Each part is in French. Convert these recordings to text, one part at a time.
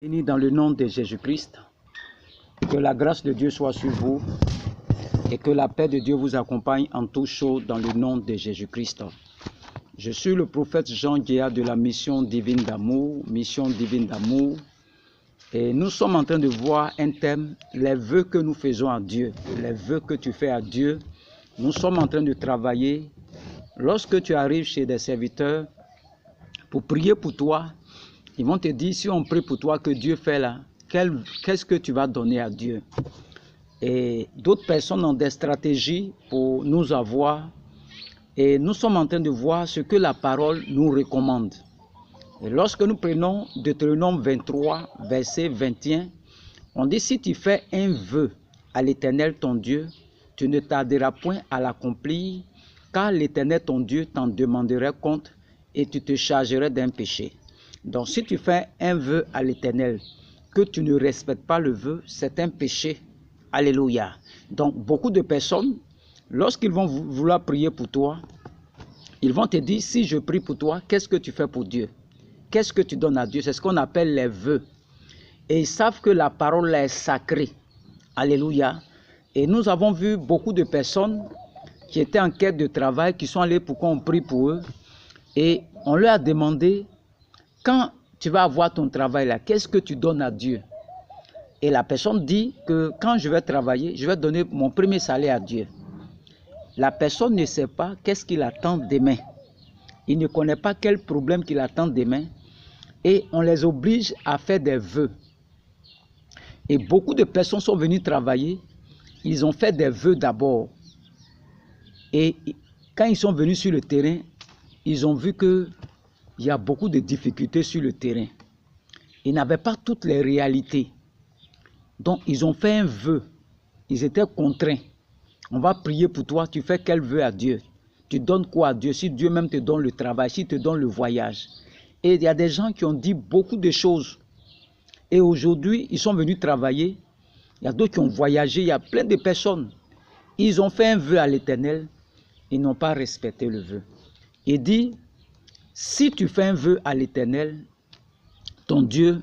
Béni dans le nom de Jésus-Christ, que la grâce de Dieu soit sur vous et que la paix de Dieu vous accompagne en tout chaud dans le nom de Jésus-Christ. Je suis le prophète Jean Guéa de la mission divine d'amour, et nous sommes en train de voir un thème, les vœux que nous faisons à Dieu, les vœux que tu fais à Dieu. Nous sommes en train de travailler. Lorsque tu arrives chez des serviteurs pour prier pour toi, ils vont te dire, si on prie pour toi, que Dieu fait là, qu'est-ce que tu vas donner à Dieu? Et d'autres personnes ont des stratégies pour nous avoir. Et nous sommes en train de voir ce que la parole nous recommande. Et lorsque nous prenons Deutéronome 23, verset 21, on dit, si tu fais un vœu à l'Éternel ton Dieu, tu ne tarderas point à l'accomplir, car l'Éternel ton Dieu t'en demanderait compte et tu te chargerais d'un péché. Donc, si tu fais un vœu à l'Éternel, que tu ne respectes pas le vœu, c'est un péché. Alléluia. Donc, beaucoup de personnes, lorsqu'ils vont vouloir prier pour toi, ils vont te dire, si je prie pour toi, qu'est-ce que tu fais pour Dieu? Qu'est-ce que tu donnes à Dieu? C'est ce qu'on appelle les vœux. Et ils savent que la parole est sacrée. Alléluia. Et nous avons vu beaucoup de personnes qui étaient en quête de travail, qui sont allées pour qu'on prie pour eux. Et on leur a demandé, quand tu vas avoir ton travail là, qu'est-ce que tu donnes à Dieu? Et la personne dit que quand je vais travailler, je vais donner mon premier salaire à Dieu. La personne ne sait pas qu'est-ce qu'il attend demain. Il ne connaît pas quel problème qu'il attend demain. Et on les oblige à faire des vœux. Et beaucoup de personnes sont venues travailler. Ils ont fait des vœux d'abord. Et quand ils sont venus sur le terrain, ils ont vu qu'il y a beaucoup de difficultés sur le terrain. Ils n'avaient pas toutes les réalités. Donc, ils ont fait un vœu. Ils étaient contraints. On va prier pour toi. Tu fais quel vœu à Dieu? Tu donnes quoi à Dieu? Si Dieu même te donne le travail, s'il te donne le voyage. Et il y a des gens qui ont dit beaucoup de choses. Et aujourd'hui, ils sont venus travailler. Il y a d'autres qui ont voyagé. Il y a plein de personnes. Ils ont fait un vœu à l'Éternel. Ils n'ont pas respecté le vœu. Il dit, si tu fais un vœu à l'Éternel, ton Dieu,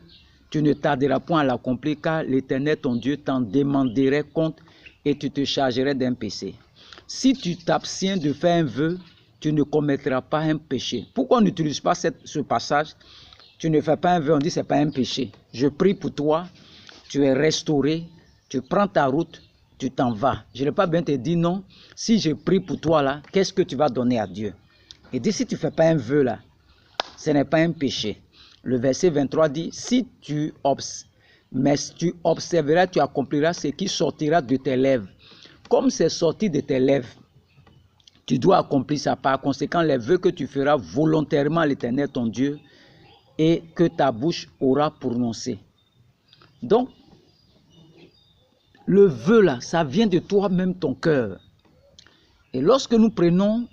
tu ne tarderas point à l'accomplir, car l'Éternel, ton Dieu, t'en demanderait compte et tu te chargerais d'un péché. Si tu t'abstiens de faire un vœu, tu ne commettras pas un péché. Pourquoi on n'utilise pas ce passage? Tu ne fais pas un vœu, on dit c'est pas un péché. Je prie pour toi, tu es restauré, tu prends ta route, tu t'en vas. Je n'ai pas bien te dire non. Si je prie pour toi là, qu'est-ce que tu vas donner à Dieu? Il dit si tu ne fais pas un vœu là, ce n'est pas un péché. Le verset 23 dit, si tu observeras, tu accompliras ce qui sortira de tes lèvres. Comme c'est sorti de tes lèvres, tu dois accomplir ça. Par conséquent, les vœux que tu feras volontairement à l'Éternel ton Dieu et que ta bouche aura prononcé. Donc, le vœu là, ça vient de toi-même, ton cœur. Et lorsque nous prenons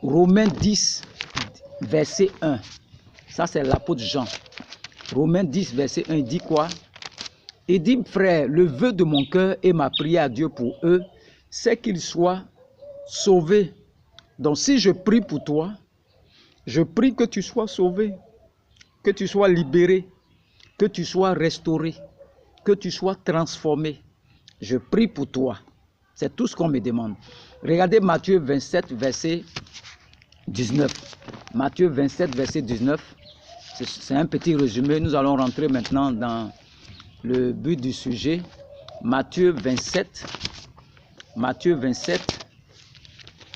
Romains 10, verset 1, ça c'est l'apôtre Jean. Romains 10, verset 1, il dit quoi? Il dit, frère, le vœu de mon cœur et ma prière à Dieu pour eux, c'est qu'ils soient sauvés. Donc si je prie pour toi, je prie que tu sois sauvé, que tu sois libéré, que tu sois restauré, que tu sois transformé. Je prie pour toi. C'est tout ce qu'on me demande. Regardez Matthieu 27, verset 19. Matthieu 27, verset 19. C'est un petit résumé. Nous allons rentrer maintenant dans le but du sujet. Matthieu 27,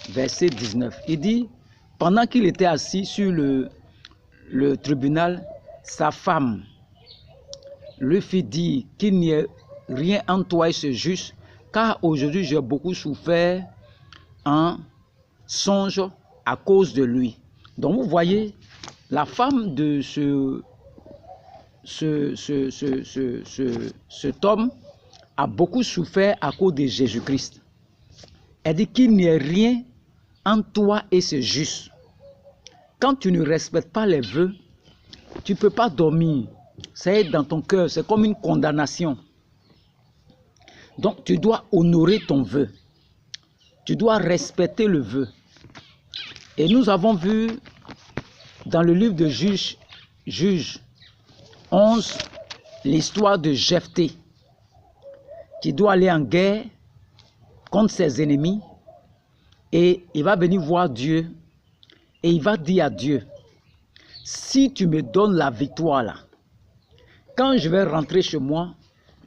verset 19. Il dit, pendant qu'il était assis sur le tribunal, sa femme lui fit dire qu'il n'y ait rien en toi et ce juste, car aujourd'hui j'ai beaucoup souffert en songe à cause de lui. Donc vous voyez, la femme de cet homme a beaucoup souffert à cause de Jésus-Christ. Elle dit qu'il n'y ait rien en toi et c'est juste. Quand tu ne respectes pas les vœux, tu ne peux pas dormir. C'est dans ton cœur, c'est comme une condamnation. Donc tu dois honorer ton vœu. Tu dois respecter le vœu. Et nous avons vu dans le livre de Juge, 11, l'histoire de Jephthé, qui doit aller en guerre contre ses ennemis, et il va venir voir Dieu, et il va dire à Dieu, si tu me donnes la victoire là, quand je vais rentrer chez moi,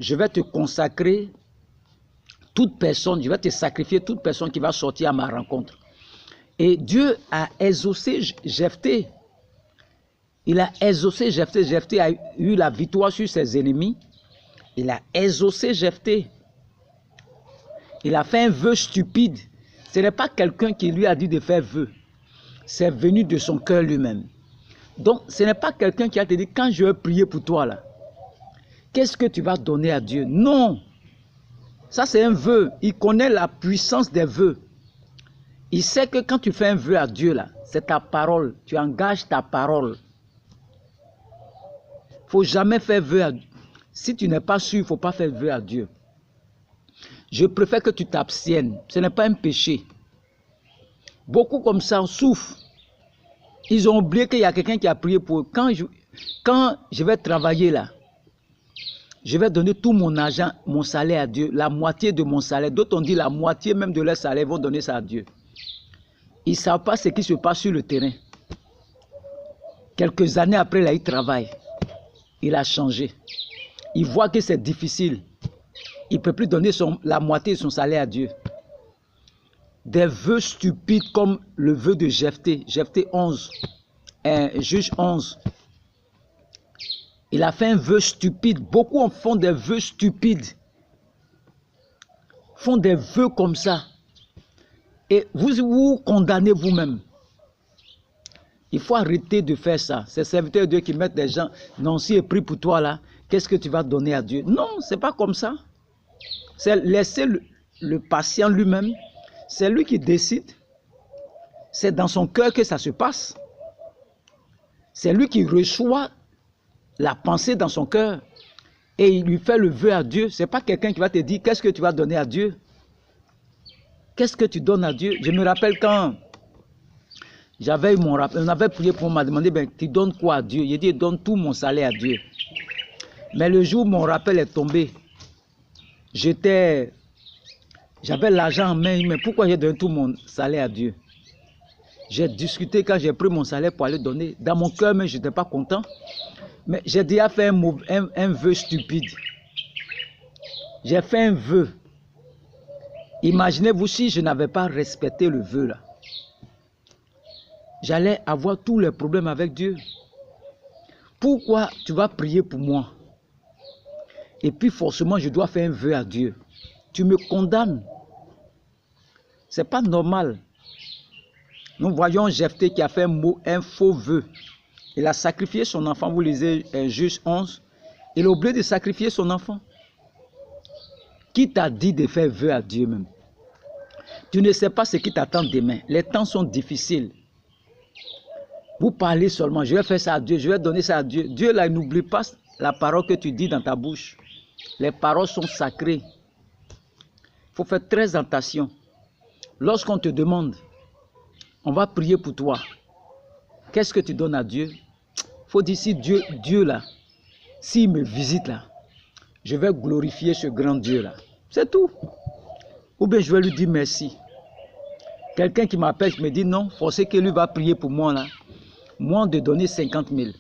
je vais te consacrer toute personne, je vais te sacrifier toute personne qui va sortir à ma rencontre. Et Dieu a exaucé Jephthé. Il a exaucé Jephthé. Jephthé a eu la victoire sur ses ennemis. Il a exaucé Jephthé. Il a fait un vœu stupide. Ce n'est pas quelqu'un qui lui a dit de faire vœu. C'est venu de son cœur lui-même. Donc, ce n'est pas quelqu'un qui a te dit, quand je vais prier pour toi là, qu'est-ce que tu vas donner à Dieu? Non. Ça, c'est un vœu. Il connaît la puissance des vœux. Il sait que quand tu fais un vœu à Dieu, là, c'est ta parole. Tu engages ta parole. Il ne faut jamais faire vœu à Dieu. Si tu n'es pas sûr, il ne faut pas faire vœu à Dieu. Je préfère que tu t'abstiennes. Ce n'est pas un péché. Beaucoup comme ça souffrent. Ils ont oublié qu'il y a quelqu'un qui a prié pour eux. Quand je vais travailler là, je vais donner tout mon argent, mon salaire à Dieu, la moitié de mon salaire. D'autres ont dit la moitié même de leur salaire, ils vont donner ça à Dieu. Ils ne savent pas ce qui se passe sur le terrain. Quelques années après, là, il travaille. Il a changé. Il voit que c'est difficile. Il ne peut plus donner la moitié de son salaire à Dieu. Des vœux stupides comme le vœu de Jephthé. Jephthé 11, Juge 11. Il a fait un vœu stupide. Beaucoup font des vœux stupides. Font des vœux comme ça. Et vous vous condamnez vous-même. Il faut arrêter de faire ça. Ces serviteurs de Dieu qui mettent des gens, non, si il prie pour toi là, qu'est-ce que tu vas donner à Dieu? Non, ce n'est pas comme ça. C'est laisser le patient lui-même. C'est lui qui décide. C'est dans son cœur que ça se passe. C'est lui qui reçoit la pensée dans son cœur. Et il lui fait le vœu à Dieu. Ce n'est pas quelqu'un qui va te dire, qu'est-ce que tu vas donner à Dieu? Qu'est-ce que tu donnes à Dieu? Je me rappelle quand j'avais eu mon rappel, on avait prié pour moi, demandé, ben, tu donnes quoi à Dieu? J'ai dit, je donne tout mon salaire à Dieu. Mais le jour où mon rappel est tombé, j'avais l'argent en main, mais pourquoi j'ai donné tout mon salaire à Dieu? J'ai discuté quand j'ai pris mon salaire pour aller donner. Dans mon cœur, mais je n'étais pas content. Mais j'ai déjà fait un vœu stupide. J'ai fait un vœu. Imaginez-vous si je n'avais pas respecté le vœu là. J'allais avoir tous les problèmes avec Dieu. Pourquoi tu vas prier pour moi? Et puis forcément je dois faire un vœu à Dieu. Tu me condamnes. Ce n'est pas normal. Nous voyons Jephthé qui a fait un faux vœu. Il a sacrifié son enfant. Vous lisez Juge 11. Il a oublié de sacrifier son enfant. Qui t'a dit de faire vœu à Dieu même? Tu ne sais pas ce qui t'attend demain. Les temps sont difficiles. Vous parlez seulement, je vais faire ça à Dieu, je vais donner ça à Dieu. Dieu là, n'oublie pas la parole que tu dis dans ta bouche. Les paroles sont sacrées. Il faut faire très attention. Lorsqu'on te demande, on va prier pour toi. Qu'est-ce que tu donnes à Dieu? Il faut dire, si Dieu là, s'il me visite là, je vais glorifier ce grand Dieu là. C'est tout. Ou bien je vais lui dire merci. Quelqu'un qui m'appelle, me dit non, forcez que lui va prier pour moi là. Moi de donner 50 000.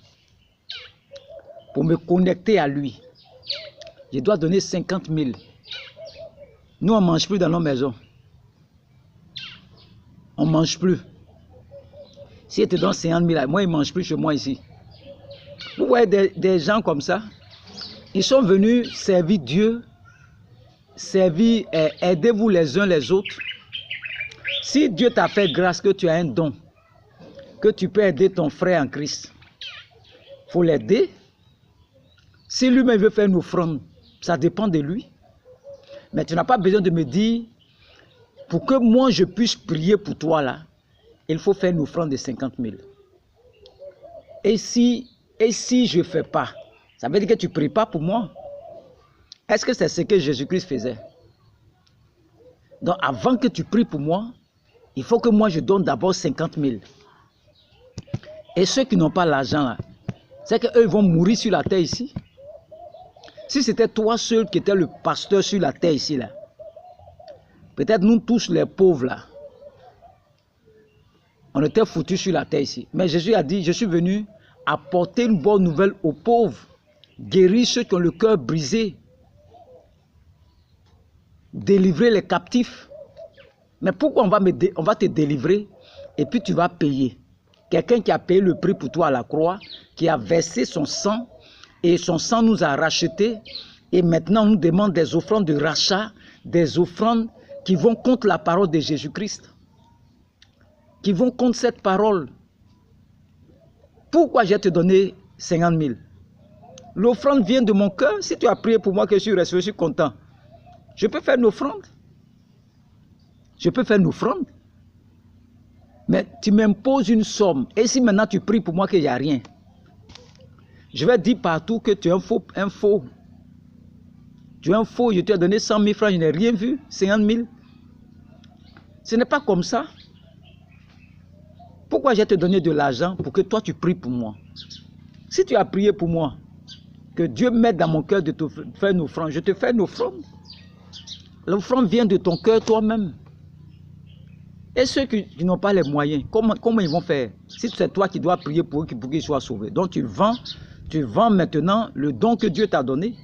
Pour me connecter à lui. Je dois donner 50 000. Nous on ne mange plus dans nos maisons. On ne mange plus. Si il te donne 50 000, moi il ne mange plus chez moi ici. Vous voyez des gens comme ça. Ils sont venus servir Dieu. Aidez-vous les uns les autres. Si Dieu t'a fait grâce que tu as un don, que tu peux aider ton frère en Christ, il faut l'aider. Si lui-même veut faire une offrande, ça dépend de lui. Mais tu n'as pas besoin de me dire, pour que moi je puisse prier pour toi là, il faut faire une offrande de 50 000. Et si je ne fais pas, ça veut dire que tu ne pries pas pour moi. Est-ce que c'est ce que Jésus-Christ faisait? Donc avant que tu pries pour moi, il faut que moi je donne d'abord 50 000. Et ceux qui n'ont pas l'argent là, C'est qu'eux vont mourir sur la terre ici. Si c'était toi seul qui étais le pasteur sur la terre ici, là, peut-être nous tous les pauvres là, on était foutus sur la terre ici. Mais Jésus a dit, je suis venu apporter une bonne nouvelle aux pauvres, guérir ceux qui ont le cœur brisé, délivrer les captifs. Mais pourquoi on va te délivrer et puis tu vas payer? Quelqu'un qui a payé le prix pour toi à la croix, qui a versé son sang, et son sang nous a rachetés, et maintenant on nous demande des offrandes de rachat, des offrandes qui vont contre la parole de Jésus-Christ, qui vont contre cette parole. Pourquoi j'ai te donné 50 000? L'offrande vient de mon cœur. Si tu as prié pour moi que je suis content, je peux faire une offrande. Je peux faire une offrande. Mais tu m'imposes une somme. Et si maintenant tu pries pour moi qu'il n'y a rien, je vais dire partout que tu es un faux. Tu es un faux. Je t'ai donné 100 000 francs, je n'ai rien vu. 50 000. Ce n'est pas comme ça. Pourquoi j'ai te donné de l'argent pour que toi tu pries pour moi? Si tu as prié pour moi, que Dieu mette dans mon cœur de te faire une offrande, je te fais une offrande. L'offrande vient de ton cœur toi-même. Et ceux qui n'ont pas les moyens, comment ils vont faire? Si c'est toi qui dois prier pour eux, pour qu'ils soient sauvés. Donc tu vends maintenant le don que Dieu t'a donné.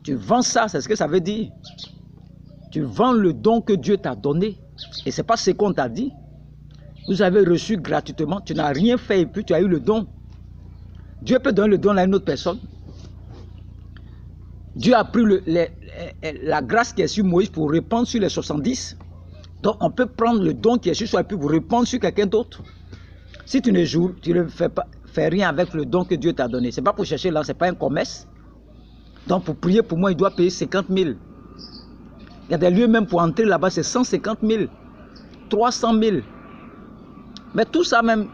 Tu vends ça, c'est ce que ça veut dire. Tu vends le don que Dieu t'a donné. Et ce n'est pas ce qu'on t'a dit. Vous avez reçu gratuitement, tu n'as rien fait et puis tu as eu le don. Dieu peut donner le don à une autre personne. Dieu a pris la grâce qui est sur Moïse pour répandre sur les 70. Donc on peut prendre le don qui est sur soi et puis vous répandre sur quelqu'un d'autre. Si tu ne joues, tu ne fais rien avec le don que Dieu t'a donné. Ce n'est pas pour chercher là, ce n'est pas un commerce. Donc pour prier pour moi, il doit payer 50 000. Il y a des lieux même pour entrer là-bas, c'est 150 000, 300 000. Mais tout ça même,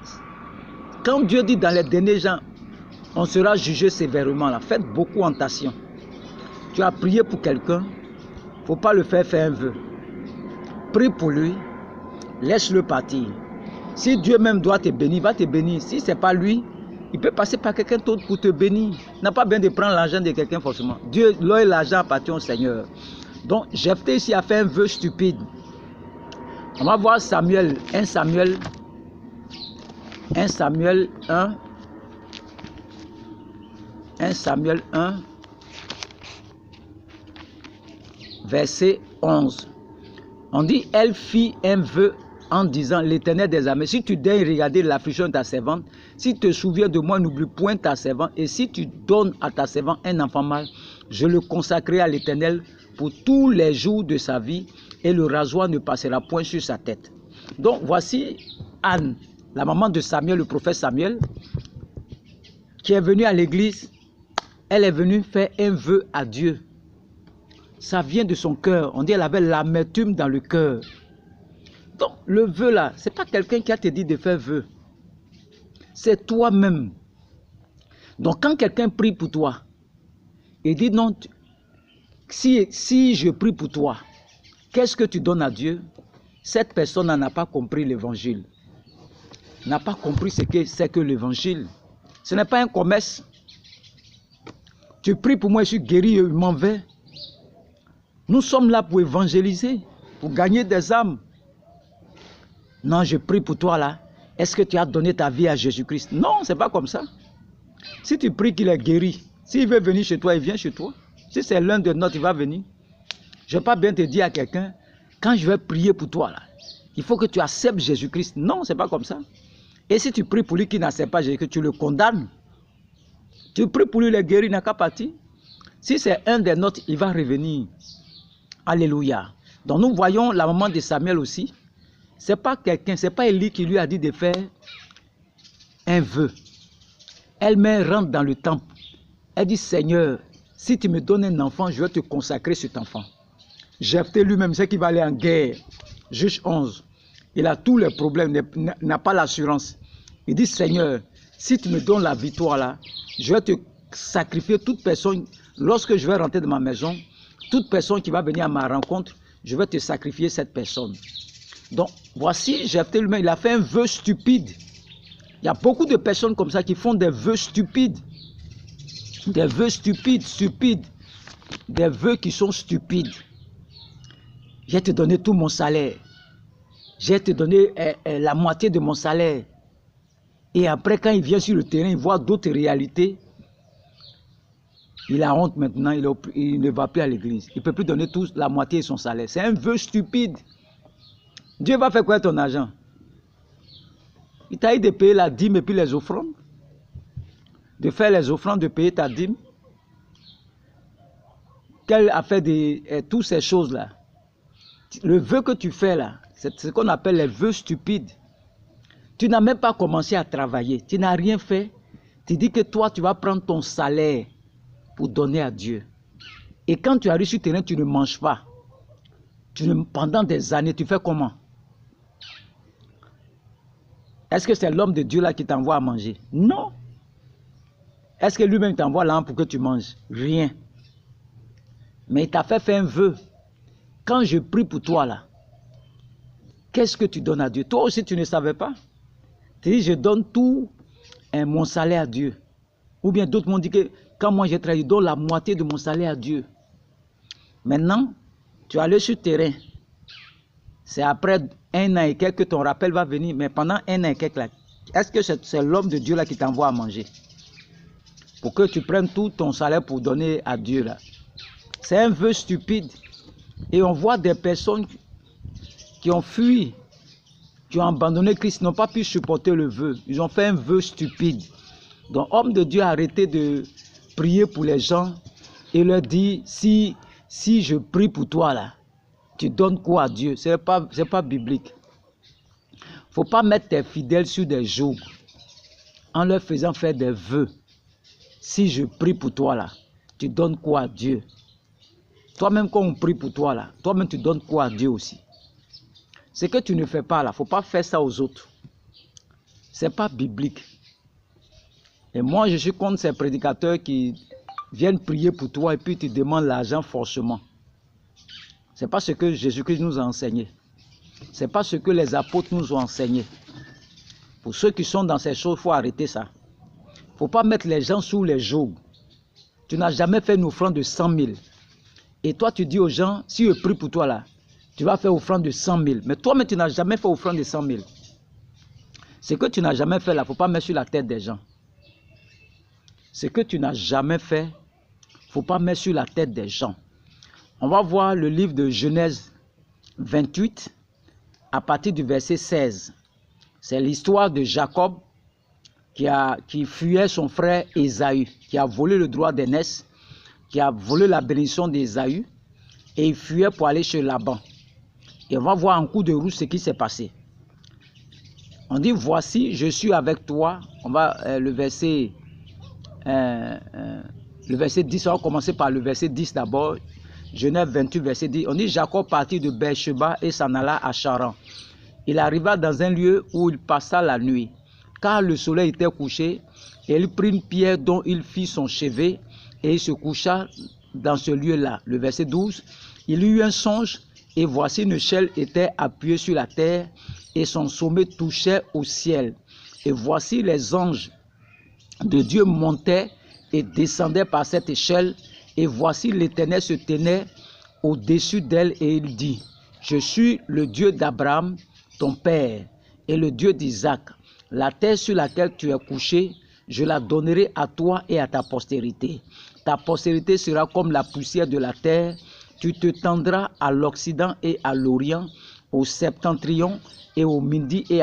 quand Dieu dit dans les derniers gens, on sera jugé sévèrement là. Faites beaucoup attention. Tu as prié pour quelqu'un, il ne faut pas le faire un vœu. Prie pour lui, laisse-le partir. Si Dieu même doit te bénir, il va te bénir. Si ce n'est pas lui, il peut passer par quelqu'un d'autre pour te bénir. Il n'a pas besoin de prendre l'argent de quelqu'un forcément. Dieu, l'or et l'argent appartiennent au Seigneur. Donc, Jephthé ici a fait un vœu stupide. On va voir Samuel, 1 Samuel 1, verset 11. On dit, elle fit un vœu en disant, l'Éternel des armées, si tu daignes regarder l'affliction de ta servante, si tu te souviens de moi, n'oublie point ta servante, et si tu donnes à ta servante un enfant mâle, je le consacrerai à l'Éternel pour tous les jours de sa vie, et le rasoir ne passera point sur sa tête. Donc, voici Anne, la maman de Samuel, le prophète Samuel, qui est venue à l'église. Elle est venue faire un vœu à Dieu. Ça vient de son cœur. On dit qu'elle avait l'amertume dans le cœur. Donc, le vœu là, ce n'est pas quelqu'un qui a te dit de faire vœu. C'est toi-même. Donc, quand quelqu'un prie pour toi, il dit non, si je prie pour toi, qu'est-ce que tu donnes à Dieu? Cette personne n'a pas compris l'évangile. N'a pas compris ce que c'est que l'évangile. Ce n'est pas un commerce. Tu pries pour moi, je suis guéri, je m'en vais. Nous sommes là pour évangéliser, pour gagner des âmes. Non, je prie pour toi là. Est-ce que tu as donné ta vie à Jésus-Christ? Non, ce n'est pas comme ça. Si tu pries qu'il est guéri, s'il veut venir chez toi, il vient chez toi. Si c'est l'un de nôtres, il va venir. Je ne vais pas bien te dire à quelqu'un, quand je vais prier pour toi là, il faut que tu acceptes Jésus-Christ. Non, ce n'est pas comme ça. Et si tu pries pour lui qui n'accepte pas Jésus-Christ, tu le condamnes. Tu pries pour lui, il est guéri, il n'a qu'à partir. Si c'est un des nôtres, il va revenir. Alléluia. Donc nous voyons la maman de Samuel aussi. Ce n'est pas quelqu'un, ce n'est pas Élie qui lui a dit de faire un vœu. Elle-même rentre dans le temple. Elle dit, Seigneur, si tu me donnes un enfant, je vais te consacrer cet enfant. Jephthé lui-même sait qu'il va aller en guerre. Juge 11. Il a tous les problèmes, n'a pas l'assurance. Il dit, Seigneur, si tu me donnes la victoire là, je vais te sacrifier toute personne. Lorsque je vais rentrer dans ma maison, toute personne qui va venir à ma rencontre, je vais te sacrifier cette personne. Donc, voici, Jephthé lui-même, il a fait un vœu stupide. Il y a beaucoup de personnes comme ça qui font des vœux stupides. Des vœux stupides. Des vœux qui sont stupides. Je vais te donner tout mon salaire. Je vais te donner la moitié de mon salaire. Et après, quand il vient sur le terrain, il voit d'autres réalités. Il a honte maintenant, il ne va plus à l'église. Il ne peut plus donner la moitié de son salaire. C'est un vœu stupide. Dieu va faire quoi ton argent? Il t'a dit de payer la dîme et puis les offrandes. De faire les offrandes, de payer ta dîme. Qu'elle a fait toutes ces choses-là. Le vœu que tu fais là, c'est ce qu'on appelle les vœux stupides. Tu n'as même pas commencé à travailler. Tu n'as rien fait. Tu dis que toi, tu vas prendre ton salaire pour donner à Dieu. Et quand tu arrives sur le terrain, tu ne manges pas. Pendant des années, tu fais comment? Est-ce que c'est l'homme de Dieu là qui t'envoie à manger? Non. Est-ce que lui-même t'envoie là pour que tu manges? Rien. Mais il t'a fait faire un vœu. Quand je prie pour toi là, qu'est-ce que tu donnes à Dieu? Toi aussi, tu ne savais pas. Tu dis, je donne tout mon salaire à Dieu. Ou bien d'autres m'ont dit que quand moi j'ai travaillé, je donne la moitié de mon salaire à Dieu. Maintenant, tu es allé sur le terrain. C'est après 1 an et quelques que ton rappel va venir. Mais pendant 1 an et quelques là, est-ce que c'est l'homme de Dieu là qui t'envoie à manger? Pour que tu prennes tout ton salaire pour donner à Dieu là. C'est un vœu stupide. Et on voit des personnes qui ont fui, qui ont abandonné Christ, n'ont pas pu supporter le vœu. Ils ont fait un vœu stupide. Donc, homme de Dieu, arrêtez de prier pour les gens et leur dire, si je prie pour toi là, tu donnes quoi à Dieu? Ce n'est pas biblique. Il ne faut pas mettre tes fidèles sur des jougs en leur faisant faire des vœux. Si je prie pour toi là, tu donnes quoi à Dieu? Toi-même, quand on prie pour toi là, toi-même tu donnes quoi à Dieu aussi? Ce que tu ne fais pas là, il ne faut pas faire ça aux autres. Ce n'est pas biblique. Et moi, je suis contre ces prédicateurs qui viennent prier pour toi et puis tu demandes l'argent forcément. Ce n'est pas ce que Jésus-Christ nous a enseigné. Ce n'est pas ce que les apôtres nous ont enseigné. Pour ceux qui sont dans ces choses, il faut arrêter ça. Il ne faut pas mettre les gens sous les jougs. Tu n'as jamais fait une offrande de 100 000. Et toi, tu dis aux gens, si je prie pour toi là, tu vas faire offrande de 100 000. Mais toi-même, tu n'as jamais fait offrande de 100 000. Ce que tu n'as jamais fait là, il ne faut pas mettre sur la tête des gens. Ce que tu n'as jamais fait, il ne faut pas mettre sur la tête des gens. On va voir le livre de Genèse 28, à partir du verset 16. C'est l'histoire de Jacob qui fuyait son frère Ésaü, qui a volé le droit d'aînesse, qui a volé la bénédiction d'Ésaü, et il fuyait pour aller chez Laban. Et on va voir en coup de roue ce qui s'est passé. On dit, voici, je suis avec toi. On va le verset 10, on va commencer par le verset 10 d'abord. Genèse 28, verset 10. On dit, Jacob partit de Beersheba et s'en alla à Charan. Il arriva dans un lieu où il passa la nuit, car le soleil était couché, et il prit une pierre dont il fit son chevet, et il se coucha dans ce lieu-là. Le verset 12, il eut un songe, et voici une échelle était appuyée sur la terre, et son sommet touchait au ciel. Et voici les anges de Dieu montaient et descendaient par cette échelle, et voici l'Éternel se tenait au-dessus d'elle, et il dit, je suis le Dieu d'Abraham, ton père, et le Dieu d'Isaac. La terre sur laquelle tu es couché, je la donnerai à toi et à ta postérité. Ta postérité sera comme la poussière de la terre. Tu te tendras à l'Occident et à l'Orient, au septentrion et au midi, et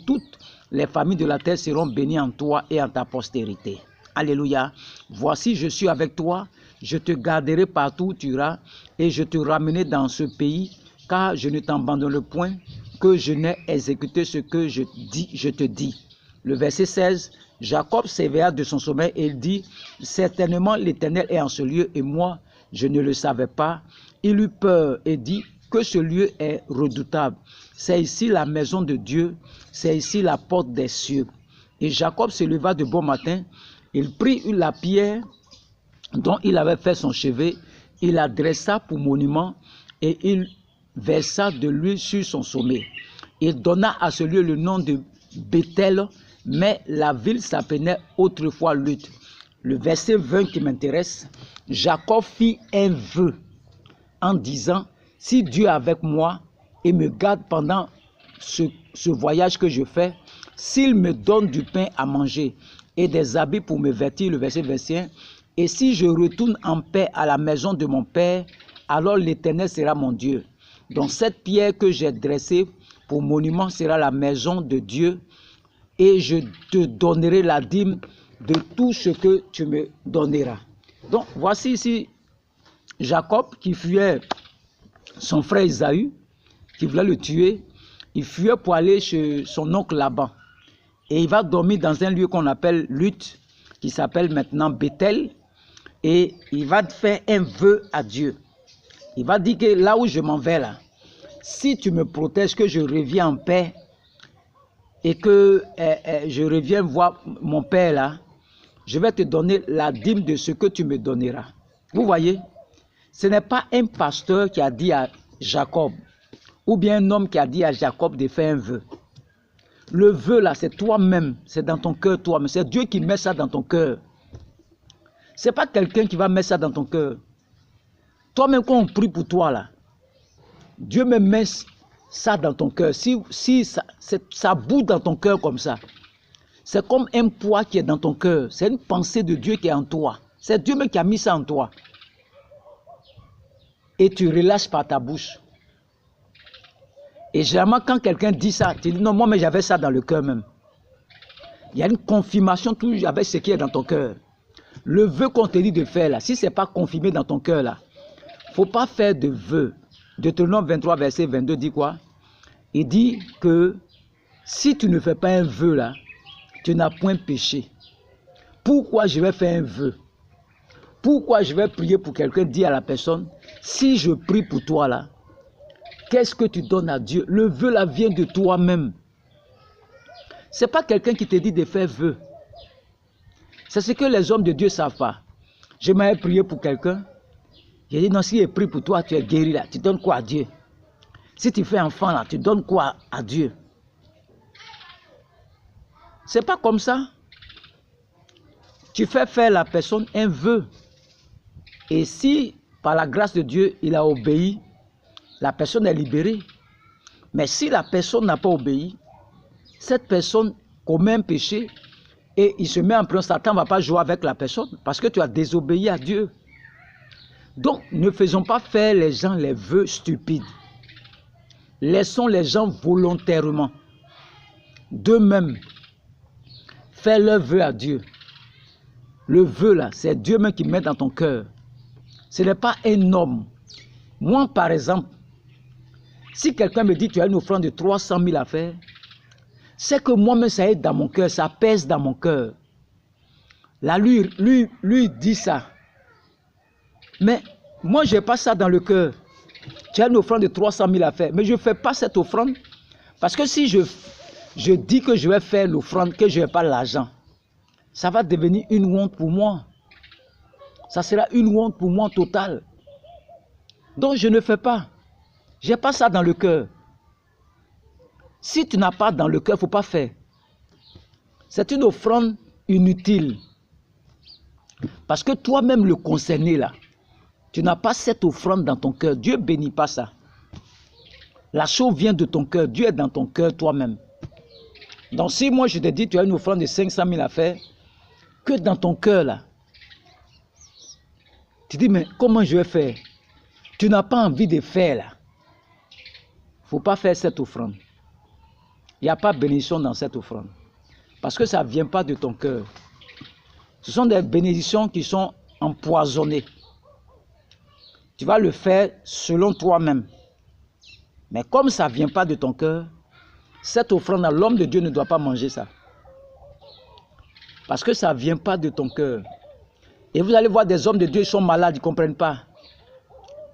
toutes les familles de la terre seront bénies en toi et en ta postérité. Alléluia. Voici, je suis avec toi. Je te garderai partout où tu iras et je te ramènerai dans ce pays, car je ne t'abandonnerai point, que je n'ai exécuté ce que je te dis. Le verset 16, Jacob s'éveilla de son sommeil et il dit, certainement l'Éternel est en ce lieu et moi, je ne le savais pas. Il eut peur et dit que ce lieu est redoutable. C'est ici la maison de Dieu, c'est ici la porte des cieux. Et Jacob se leva de bon matin, il prit la pierre dont il avait fait son chevet, il la dressa pour monument et il versa de l'huile sur son sommet. Il donna à ce lieu le nom de Bethel, mais la ville s'appelait autrefois Lutte. Le verset 20 qui m'intéresse, Jacob fit un vœu en disant, si Dieu est avec moi et me garde pendant ce voyage que je fais, s'il me donne du pain à manger et des habits pour me vêtir, le verset 21, et si je retourne en paix à la maison de mon père, alors l'Éternel sera mon Dieu. Donc cette pierre que j'ai dressée pour monument sera la maison de Dieu, et je te donnerai la dîme de tout ce que tu me donneras. Donc voici ici Jacob qui fuyait son frère Isaü, qui voulait le tuer. Il fuyait pour aller chez son oncle Laban. Et il va dormir dans un lieu qu'on appelle Lutte, qui s'appelle maintenant Bethel. Et il va faire un vœu à Dieu. Il va dire que là où je m'en vais là, si tu me protèges, que je reviens en paix et que je reviens voir mon père là, je vais te donner la dîme de ce que tu me donneras. Vous voyez, ce n'est pas un pasteur qui a dit à Jacob, ou bien un homme qui a dit à Jacob de faire un vœu. Le vœu là, c'est toi-même, c'est dans ton cœur toi-même, c'est Dieu qui met ça dans ton cœur. Ce n'est pas quelqu'un qui va mettre ça dans ton cœur. Toi-même, quand on prie pour toi là, Dieu me met ça dans ton cœur. Si ça bout dans ton cœur comme ça, c'est comme un poids qui est dans ton cœur. C'est une pensée de Dieu qui est en toi. C'est Dieu même qui a mis ça en toi. Et tu relâches par ta bouche. Et généralement, quand quelqu'un dit ça, tu dis non, moi, mais j'avais ça dans le cœur même. Il y a une confirmation toujours avec ce qui est dans ton cœur. Le vœu qu'on te dit de faire là, si ce n'est pas confirmé dans ton cœur là, il ne faut pas faire de vœu. Deutéronome 23, verset 22 dit quoi? Il dit que si tu ne fais pas un vœu là, tu n'as point péché. Pourquoi je vais faire un vœu? Pourquoi je vais prier pour quelqu'un, dire à la personne, si je prie pour toi là, qu'est-ce que tu donnes à Dieu? Le vœu là vient de toi-même. Ce n'est pas quelqu'un qui te dit de faire vœu. C'est ce que les hommes de Dieu ne savent pas. Je m'avais prié pour quelqu'un. J'ai dit non, si je prie pour toi, tu es guéri là. Tu donnes quoi à Dieu? Si tu fais enfant là, tu donnes quoi à Dieu? Ce n'est pas comme ça. Tu fais faire la personne un vœu. Et si, par la grâce de Dieu, il a obéi, la personne est libérée. Mais si la personne n'a pas obéi, cette personne commet un péché et il se met en prison. Satan ne va pas jouer avec la personne parce que tu as désobéi à Dieu. Donc, ne faisons pas faire les gens les vœux stupides. Laissons les gens volontairement d'eux-mêmes faire leur vœu à Dieu. Le vœu là, c'est Dieu même qui met dans ton cœur. Ce n'est pas un homme. Moi, par exemple, si quelqu'un me dit tu as une offrande de 300 000 à faire, c'est que moi-même ça est dans mon cœur, ça pèse dans mon cœur. Là, lui dit ça. Mais moi, je n'ai pas ça dans le cœur. Tu as une offrande de 300 000 à faire, mais je ne fais pas cette offrande. Parce que si je dis que je vais faire l'offrande, que je n'ai pas l'argent, ça va devenir une honte pour moi. Ça sera une honte pour moi totale. Donc je ne fais pas. Je n'ai pas ça dans le cœur. Si tu n'as pas dans le cœur, il ne faut pas faire. C'est une offrande inutile. Parce que toi-même le concerné là, tu n'as pas cette offrande dans ton cœur. Dieu ne bénit pas ça. La chose vient de ton cœur. Dieu est dans ton cœur toi-même. Donc si moi je te dis tu as une offrande de 500 000 à faire, que dans ton cœur là, tu dis mais comment je vais faire? Tu n'as pas envie de faire là. Il ne faut pas faire cette offrande. Il n'y a pas de bénédiction dans cette offrande. Parce que ça ne vient pas de ton cœur. Ce sont des bénédictions qui sont empoisonnées. Tu vas le faire selon toi-même. Mais comme ça ne vient pas de ton cœur, cette offrande, l'homme de Dieu ne doit pas manger ça. Parce que ça ne vient pas de ton cœur. Et vous allez voir des hommes de Dieu, ils sont malades, ils ne comprennent pas.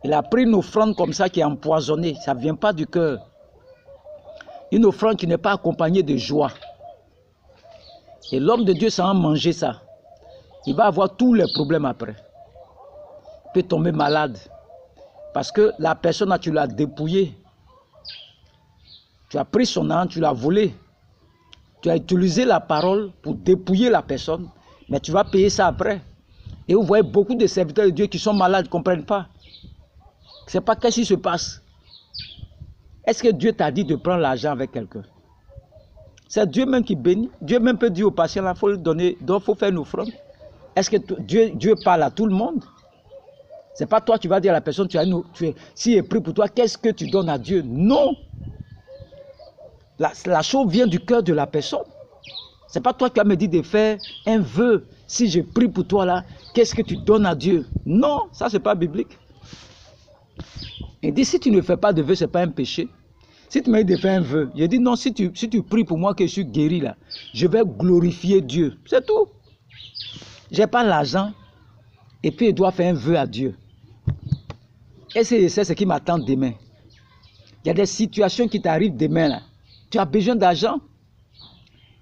Il a pris une offrande comme ça qui est empoisonnée. Ça ne vient pas du cœur. Une offrande qui n'est pas accompagnée de joie. Et l'homme de Dieu, sans manger ça, il va avoir tous les problèmes après. Il peut tomber malade. Parce que la personne, tu l'as dépouillée. Tu as pris son argent, tu l'as volé. Tu as utilisé la parole pour dépouiller la personne, mais tu vas payer ça après. Et vous voyez beaucoup de serviteurs de Dieu qui sont malades, ne comprennent pas. C'est pas qu'est-ce qui se passe. Est-ce que Dieu t'a dit de prendre l'argent avec quelqu'un? C'est Dieu même qui bénit. Dieu même peut dire au patient, il faut le donner, donc il faut faire une offrande. Est-ce que Dieu parle à tout le monde? C'est pas toi qui vas dire à la personne, s'il est pris pour toi, qu'est-ce que tu donnes à Dieu? Non. La chose vient du cœur de la personne. C'est pas toi qui vas me dire de faire un vœu. Si je prie pour toi là, qu'est-ce que tu donnes à Dieu? Non, ça c'est pas biblique. Et dit, si tu ne fais pas de vœu, c'est pas un péché. Si tu m'as dit de faire un vœu, je dis non, si tu pries pour moi que je suis guéri là, je vais glorifier Dieu. C'est tout. J'ai pas l'argent et puis je dois faire un vœu à Dieu. Et c'est ce qui m'attend demain. Il y a des situations qui t'arrivent demain là. Tu as besoin d'argent.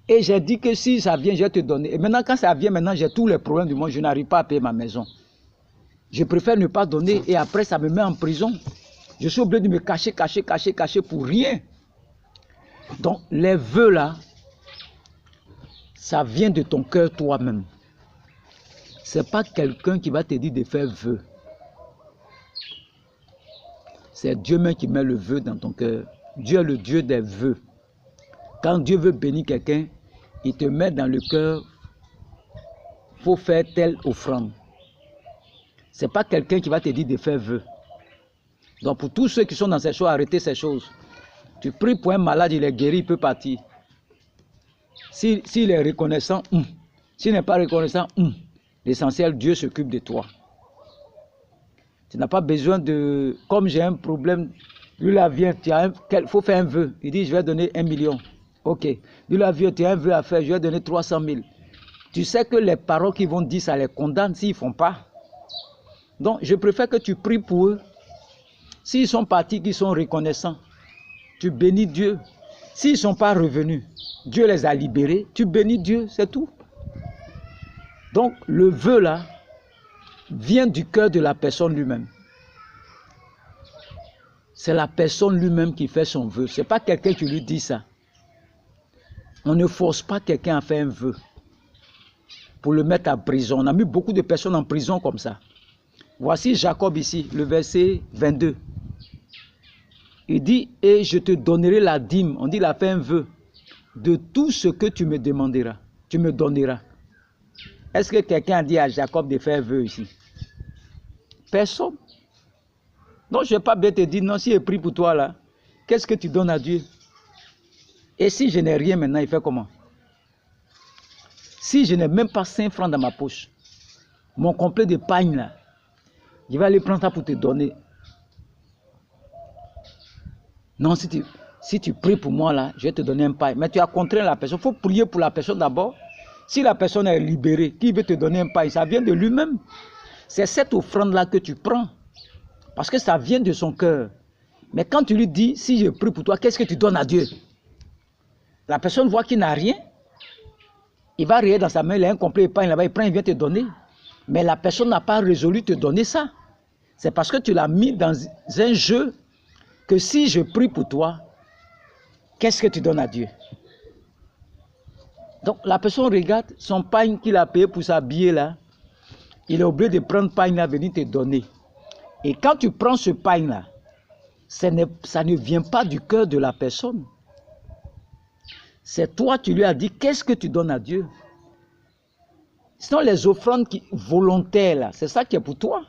Et j'ai dit que si ça vient, je vais te donner. Et maintenant, quand ça vient, maintenant j'ai tous les problèmes du monde, je n'arrive pas à payer ma maison. Je préfère ne pas donner et après ça me met en prison. Je suis obligé de me cacher pour rien. Donc les vœux là, ça vient de ton cœur toi-même. C'est pas quelqu'un qui va te dire de faire vœu. C'est Dieu même qui met le vœu dans ton cœur. Dieu est le Dieu des vœux. Quand Dieu veut bénir quelqu'un, il te met dans le cœur, il faut faire telle offrande. Ce n'est pas quelqu'un qui va te dire de faire vœu. Donc pour tous ceux qui sont dans ces choses, arrêtez ces choses. Tu pries pour un malade, il est guéri, il peut partir. S'il est reconnaissant, s'il n'est pas reconnaissant, l'essentiel, Dieu s'occupe de toi. Tu n'as pas besoin de... Comme j'ai un problème, lui là vient, il faut faire un vœu. Il dit, je vais donner 1 million. Ok. Lui là vient, tu as un vœu à faire, je vais donner 300 000. Tu sais que les paroles qu'ils vont dire, ça les condamne s'ils ne font pas. Donc, je préfère que tu pries pour eux. S'ils sont partis, qu'ils sont reconnaissants, tu bénis Dieu. S'ils ne sont pas revenus, Dieu les a libérés, tu bénis Dieu, c'est tout. Donc, le vœu là vient du cœur de la personne lui-même. C'est la personne lui-même qui fait son vœu. Ce n'est pas quelqu'un qui lui dit ça. On ne force pas quelqu'un à faire un vœu pour le mettre en prison. On a mis beaucoup de personnes en prison comme ça. Voici Jacob ici, le verset 22. Il dit, et je te donnerai la dîme. On dit, il a fait un vœu de tout ce que tu me demanderas. Tu me donneras. Est-ce que quelqu'un a dit à Jacob de faire un vœu ici? Personne. Donc je ne vais pas bien te dire, non, si je prie pour toi là, qu'est-ce que tu donnes à Dieu? Et si je n'ai rien maintenant, il fait comment? Si je n'ai même pas 5 francs dans ma poche, mon complet de pagne là, je vais aller prendre ça pour te donner. Non, si tu pries pour moi là, je vais te donner un paille. Mais tu as contraint la personne. Il faut prier pour la personne d'abord. Si la personne est libérée, qui veut te donner un paille? Ça vient de lui-même. C'est cette offrande-là que tu prends. Parce que ça vient de son cœur. Mais quand tu lui dis, si je prie pour toi, qu'est-ce que tu donnes à Dieu? La personne voit qu'il n'a rien. Il va rire dans sa main, il a un complet paille là-bas, il prend, il vient te donner. Mais la personne n'a pas résolu de te donner ça. C'est parce que tu l'as mis dans un jeu que si je prie pour toi, qu'est-ce que tu donnes à Dieu? Donc la personne regarde son pain qu'il a payé pour s'habiller là. Il est obligé de prendre pain là, venir te donner. Et quand tu prends ce pain là, ça ne vient pas du cœur de la personne. C'est toi, tu lui as dit, qu'est-ce que tu donnes à Dieu? Sinon les offrandes volontaires là, c'est ça qui est pour toi.